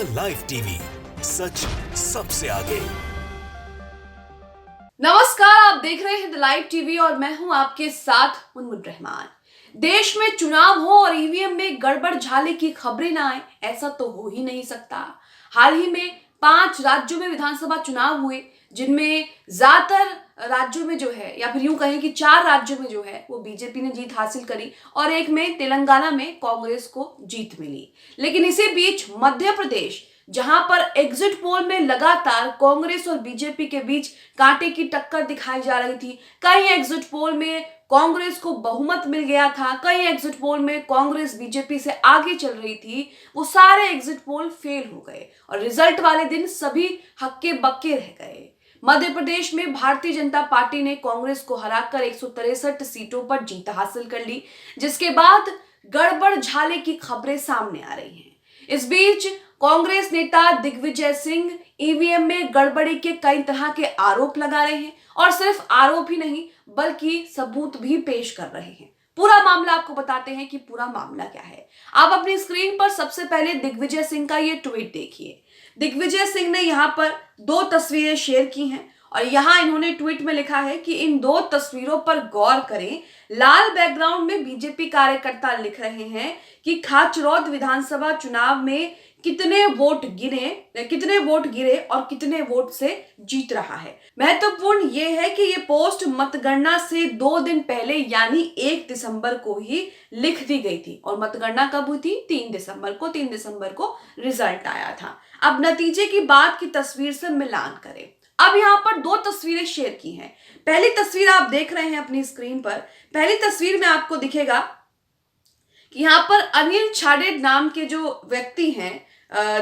The live TV, सच सबसे आगे। नमस्कार, आप देख रहे हैं द लाइव टीवी और मैं हूं आपके साथ मुनमुन रहमान। देश में चुनाव हो और ईवीएम में गड़बड़ झाले की खबरें ना आए, ऐसा तो हो ही नहीं सकता। हाल ही में 5 राज्यों में विधानसभा चुनाव हुए, जिनमें ज्यादातर राज्यों में जो है, या फिर यूं कहें कि 4 राज्यों में जो है वो बीजेपी ने जीत हासिल करी और एक में तेलंगाना में कांग्रेस को जीत मिली। लेकिन इसी बीच मध्य प्रदेश, जहां पर एग्जिट पोल में लगातार कांग्रेस और बीजेपी के बीच कांटे की टक्कर दिखाई जा रही थी, कई एग्जिट पोल में कांग्रेस को बहुमत मिल गया था, कई एग्जिट पोल में कांग्रेस बीजेपी से आगे चल रही थी, वो सारे एग्जिट पोल फेल हो गए और रिजल्ट वाले दिन सभी हक्के बक्के रह गए। मध्य प्रदेश में भारतीय जनता पार्टी ने कांग्रेस को हराकर 163 सीटों पर जीत हासिल कर ली, जिसके बाद गड़बड़ झाले की खबरें सामने आ रही हैं। इस बीच कांग्रेस नेता दिग्विजय सिंह ईवीएम में गड़बड़ी के कई तरह के आरोप लगा रहे हैं और सिर्फ आरोप ही नहीं बल्कि सबूत भी पेश कर रहे हैं। पूरा मामला आपको बताते हैं कि पूरा मामला क्या है। आप अपनी स्क्रीन पर सबसे पहले दिग्विजय सिंह का ये ट्वीट देखिए। दिग्विजय सिंह ने यहाँ पर 2 तस्वीरें शेयर की हैं और यहाँ इन्होंने ट्वीट में लिखा है कि इन 2 तस्वीरों पर गौर करें। लाल बैकग्राउंड में बीजेपी कार्यकर्ता लिख रहे हैं कि खाचरौद विधानसभा चुनाव में कितने वोट गिरे और कितने वोट से जीत रहा है। महत्वपूर्ण यह है कि ये पोस्ट मतगणना से 2 दिन पहले यानी 1 दिसंबर को ही लिख दी गई थी और मतगणना कब हुई थी? 3 दिसंबर को रिजल्ट आया था। अब नतीजे की बात की तस्वीर से मिलान करें। अब यहाँ पर 2 तस्वीरें शेयर की हैं। पहली तस्वीर आप देख रहे हैं अपनी स्क्रीन पर। पहली तस्वीर में आपको दिखेगा कि यहाँ पर अनिल छाड़े नाम के जो व्यक्ति हैं,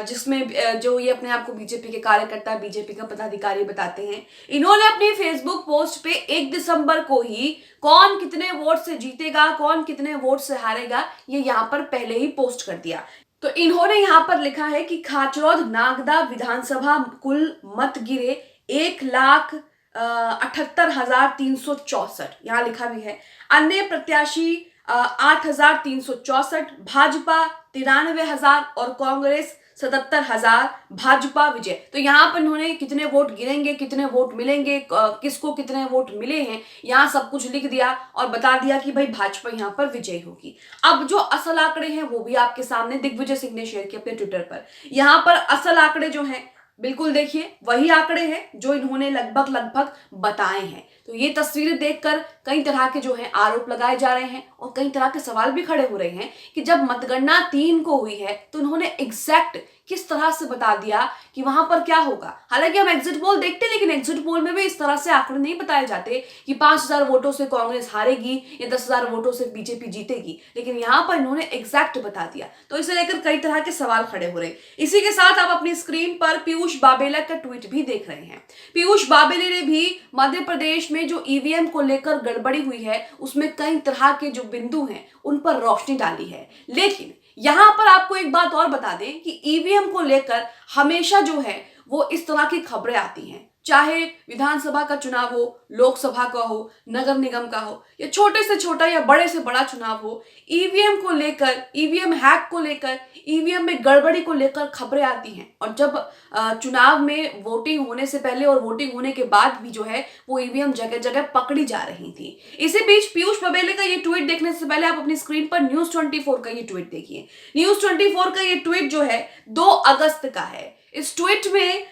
जिसमें जो ये अपने आप को बीजेपी के कार्यकर्ता, बीजेपी का पदाधिकारी बताते हैं, इन्होंने अपनी फेसबुक पोस्ट पे 1 दिसंबर को ही कौन कितने वोट से जीतेगा, कौन कितने वोट से हारेगा, ये यहाँ पर पहले ही पोस्ट कर दिया। तो इन्होंने यहाँ पर लिखा है कि खाचरौद नागदा विधानसभा कुल मत गिरे 1,78,364, यहाँ लिखा भी है। अन्य प्रत्याशी 8,364, भाजपा 93,000 और कांग्रेस 77,000, भाजपा विजय। तो यहाँ पर इन्होंने कितने वोट गिरेंगे, कितने वोट मिलेंगे, किसको कितने वोट मिले हैं, यहाँ सब कुछ लिख दिया और बता दिया कि भाई भाजपा यहाँ पर विजय होगी। अब जो असल आंकड़े हैं वो भी आपके सामने दिग्विजय सिंह ने शेयर किए अपने ट्विटर पर। यहाँ पर असल आंकड़े जो हैं बिल्कुल देखिए वही आंकड़े हैं जो इन्होंने लगभग बताए हैं। तो ये तस्वीरें देखकर कई तरह के जो है आरोप लगाए जा रहे हैं और कई तरह के सवाल भी खड़े हो रहे हैं कि जब मतगणना 3 को हुई है तो इन्होंने एग्जैक्ट किस तरह से बता दिया कि वहां पर क्या होगा। हालांकि हम एग्जिट पोल देखते हैं, लेकिन एग्जिट पोल में भी इस तरह से आंकड़े नहीं बताए जाते कि 5,000 वोटों से कांग्रेस हारेगी या 10,000 वोटों से बीजेपी जीतेगी, लेकिन यहाँ पर इन्होंने एग्जैक्ट बता दिया। तो इसे लेकर कई तरह के सवाल खड़े हो रहे हैं। इसी के साथ आप अपनी स्क्रीन पर पीयूष बाबेला का ट्वीट भी देख रहे हैं। पीयूष बाबेले ने भी मध्य प्रदेश में जो ईवीएम को लेकर गड़बड़ी हुई है उसमें कई तरह के जो बिंदु हैं उन पर रोशनी डाली है। लेकिन यहां पर आपको एक बात और बता दें कि ईवीएम को लेकर हमेशा जो है वो इस तरह की खबरें आती हैं, चाहे विधानसभा का चुनाव हो, लोकसभा का हो, नगर निगम का हो, या छोटे से छोटा या बड़े से बड़ा चुनाव हो, ईवीएम को लेकर, ईवीएम हैक को लेकर, ईवीएम में गड़बड़ी को लेकर खबरें आती हैं। और जब चुनाव में वोटिंग होने से पहले और वोटिंग होने के बाद भी जो है वो ईवीएम जगह जगह पकड़ी जा रही थी। इसी बीच पीयूष बबेले का ये ट्वीट देखने से पहले आप अपनी स्क्रीन पर न्यूज 24 का ये ट्वीट देखिए। न्यूज 24 का ये ट्वीट जो है 2 अगस्त का है। इस ट्वीट में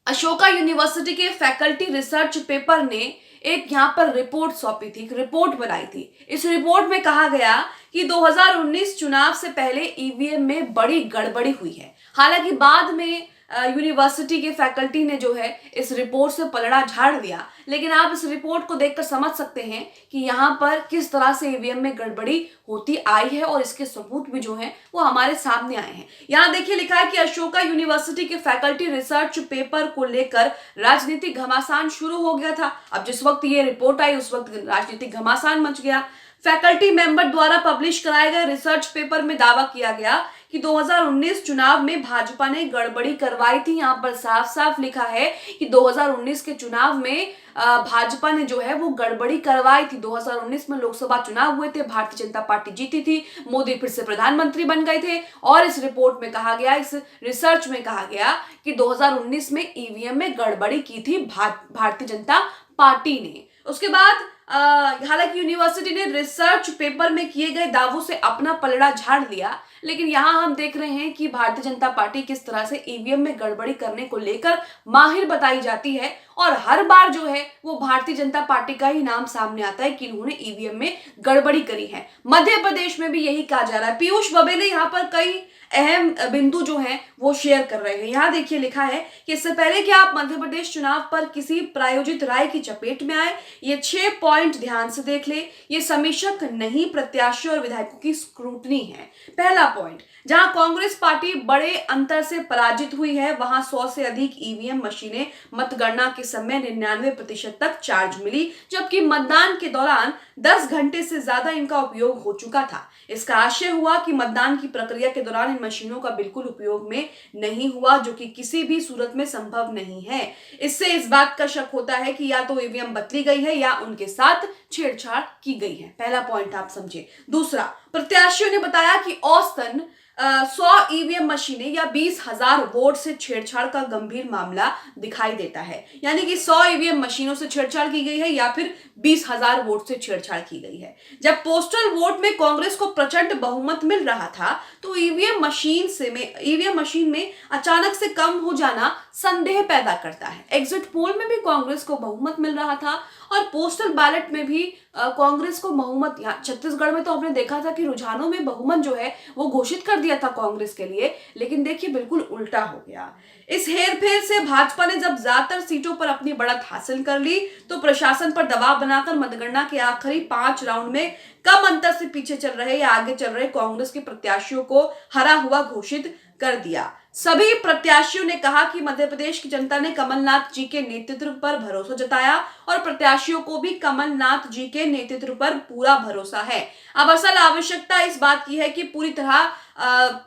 अशोका यूनिवर्सिटी के फैकल्टी रिसर्च पेपर ने एक यहाँ पर रिपोर्ट सौंपी थी, एक रिपोर्ट बनाई थी। इस रिपोर्ट में कहा गया कि 2019 चुनाव से पहले ईवीएम में बड़ी गड़बड़ी हुई है। हालांकि बाद में यूनिवर्सिटी के फैकल्टी ने जो है इस रिपोर्ट से पलड़ा झाड़ दिया, लेकिन आप इस रिपोर्ट को देखकर समझ सकते हैं कि यहाँ पर किस तरह से ईवीएम में गड़बड़ी होती आई है और इसके सबूत भी जो हैं वो हमारे सामने आए हैं। यहाँ देखिए लिखा है कि अशोका यूनिवर्सिटी के फैकल्टी रिसर्च पेपर को लेकर राजनीतिक घमासान शुरू हो गया था। अब जिस वक्त ये रिपोर्ट आई उस वक्त राजनीतिक घमासान मच गया। फैकल्टी मेंबर द्वारा पब्लिश कराए गए रिसर्च पेपर में दावा किया गया कि 2019 चुनाव में भाजपा ने गड़बड़ी करवाई थी। यहाँ पर साफ साफ लिखा है कि 2019 के चुनाव में भाजपा ने जो है वो गड़बड़ी करवाई थी। 2019 में लोकसभा चुनाव हुए थे, भारतीय जनता पार्टी जीती थी, मोदी फिर से प्रधानमंत्री बन गए थे और इस रिपोर्ट में कहा गया, इस रिसर्च में कहा गया कि 2019 में ईवीएम में गड़बड़ी की थी भारतीय जनता पार्टी ने। उसके बाद हालांकि यूनिवर्सिटी ने रिसर्च पेपर में किए गए दावों से अपना पलड़ा झाड़ लिया, लेकिन यहां हम देख रहे हैं कि भारतीय जनता पार्टी किस तरह से ईवीएम में गड़बड़ी करने को लेकर माहिर बताई जाती है और हर बार जो है वो भारतीय जनता पार्टी का ही नाम सामने आता है कि इन्होंने ईवीएम में गड़बड़ी करी है। मध्य प्रदेश में भी यही कहा जा रहा है। पीयूष बबेले यहाँ पर कई अहम बिंदु जो हैं वो शेयर कर रहे हैं। यहाँ देखिए लिखा है कि इससे पहले कि आप मध्य प्रदेश चुनाव पर किसी प्रायोजित राय की चपेट में आए, ये 6 पॉइंट ध्यान से देख ले। ये समीक्षक नहीं, प्रत्याशी और विधायकों की स्क्रूटनी है। पहला पॉइंट, जहां कांग्रेस पार्टी बड़े अंतर से पराजित हुई है वहां 100 से अधिक ईवीएम मशीनें मतगणना के समय 99% तक चार्ज मिली, जबकि मतदान के दौरान 10 घंटे से ज्यादा इनका उपयोग हो चुका था। इसका आशय हुआ कि मतदान की प्रक्रिया के दौरान इन मशीनों का बिल्कुल उपयोग में नहीं हुआ, जो कि किसी भी सूरत में संभव नहीं है। इससे इस बात का शक होता है कि या तो ईवीएम बदली गई है या उनके साथ छेड़छाड़ की गई है। पहला पॉइंट आप समझे। दूसरा, प्रत्याशियों ने बताया कि औसतन 100 ईवीएम मशीनें या 20,000 वोट से छेड़छाड़ का गंभीर मामला दिखाई देता है। यानी कि 100 ईवीएम मशीनों से छेड़छाड़ की गई है या फिर 20,000 वोट से छेड़छाड़ की गई है। जब पोस्टल वोट में कांग्रेस को प्रचंड बहुमत मिल रहा था तो ईवीएम मशीन में अचानक से कम हो जाना संदेह पैदा करता है। एग्जिट पोल में भी कांग्रेस को बहुमत मिल रहा था और पोस्टल बैलेट में भी कांग्रेस को बहुमत, यहाँ छत्तीसगढ़ में तो हमने देखा था कि रुझानों में बहुमत जो है वो घोषित कर दिया था कांग्रेस के लिए, लेकिन देखिए बिल्कुल उल्टा हो गया। इस हेरफेर से भाजपा ने जब ज्यादातर सीटों पर अपनी बढ़त हासिल कर ली तो प्रशासन पर दबाव बनाकर मतगणना के आखिरी 5 राउंड में कम अंतर से पीछे चल रहे या आगे चल रहे कांग्रेस के प्रत्याशियों को हरा हुआ घोषित कर दिया। सभी प्रत्याशियों ने कहा कि मध्य प्रदेश की जनता ने कमलनाथ जी के नेतृत्व पर भरोसा जताया और प्रत्याशियों को भी कमलनाथ जी के नेतृत्व पर पूरा भरोसा है। अब असल आवश्यकता इस बात की है कि पूरी तरह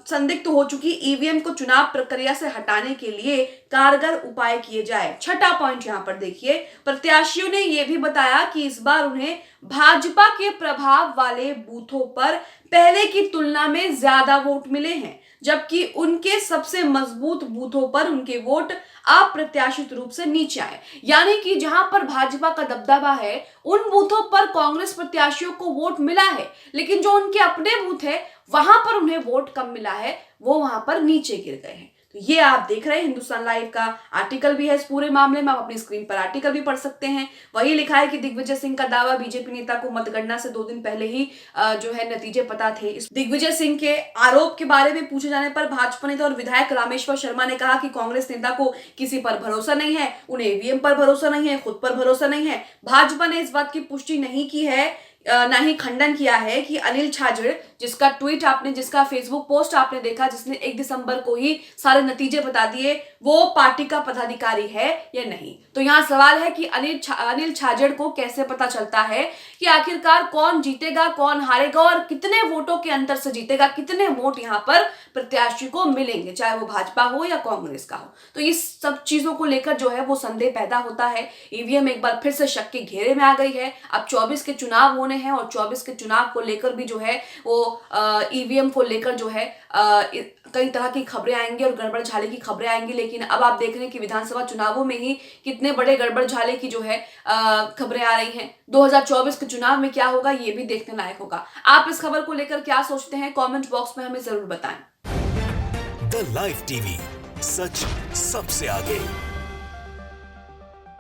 संदिग्ध हो चुकी ईवीएम को चुनाव प्रक्रिया से हटाने के लिए कारगर उपाय किए जाए। छठा पॉइंट यहाँ पर देखिए, प्रत्याशियों ने यह भी बताया कि इस बार उन्हें भाजपा के प्रभाव वाले बूथों पर पहले की तुलना में ज्यादा वोट मिले हैं, जबकि उनके सबसे मजबूत बूथों पर उनके वोट अप्रत्याशित रूप से नीचे आए। यानी कि जहां पर भाजपा का दबदबा है उन बूथों पर कांग्रेस प्रत्याशियों को वोट मिला है, लेकिन जो उनके अपने बूथ है वहां पर उन्हें वोट कम मिला है, वो वहां पर नीचे गिर गए हैं। तो ये आप देख रहे हैं, हिंदुस्तान लाइव का आर्टिकल भी है इस पूरे मामले में, आप अपनी स्क्रीन पर आर्टिकल भी पढ़ सकते हैं। वही लिखा है कि दिग्विजय सिंह का दावा, बीजेपी नेता को मतगणना से 2 दिन पहले ही जो है नतीजे पता थे। इस दिग्विजय सिंह के आरोप के बारे में पूछे जाने पर भाजपा नेता और विधायक रामेश्वर शर्मा ने कहा कि कांग्रेस नेता को किसी पर भरोसा नहीं है, उन्हें ईवीएम पर भरोसा नहीं है, खुद पर भरोसा नहीं है। भाजपा ने इस बात की पुष्टि नहीं की है, ना ही खंडन किया है कि अनिल छाजेड़, जिसका फेसबुक पोस्ट आपने देखा, जिसने 1 दिसंबर को ही सारे नतीजे बता दिए, वो पार्टी का पदाधिकारी है या नहीं। तो यहाँ सवाल है कि अनिल छाजेड़ को कैसे पता चलता है कि आखिरकार कौन जीतेगा, कौन हारेगा और कितने वोटों के अंतर से जीतेगा, कितने वोट यहाँ पर प्रत्याशी को मिलेंगे, चाहे वो भाजपा हो या कांग्रेस का हो। तो इस सब चीजों को लेकर जो है वो संदेह पैदा होता है। ईवीएम एक बार फिर से शक के घेरे में आ गई है। अब 24 के चुनाव होने हैं और 24 के चुनाव को लेकर भी जो है वो ईवीएम को लेकर जो है कई तरह की खबरें आएंगी और गड़बड़ झाले की खबरें आएंगी। लेकिन अब आप देख रहे हैं कि विधानसभा चुनावों में ही कितने बड़े गड़बड़ झाले की जो है खबरें आ रही हैं। 2024 के चुनाव में क्या होगा ये भी देखने लायक होगा। आप इस खबर को लेकर क्या सोचते हैं, कमेंट बॉक्स में हमें जरूर बताएं। द लाइव टीवी, सच सबसे आगे।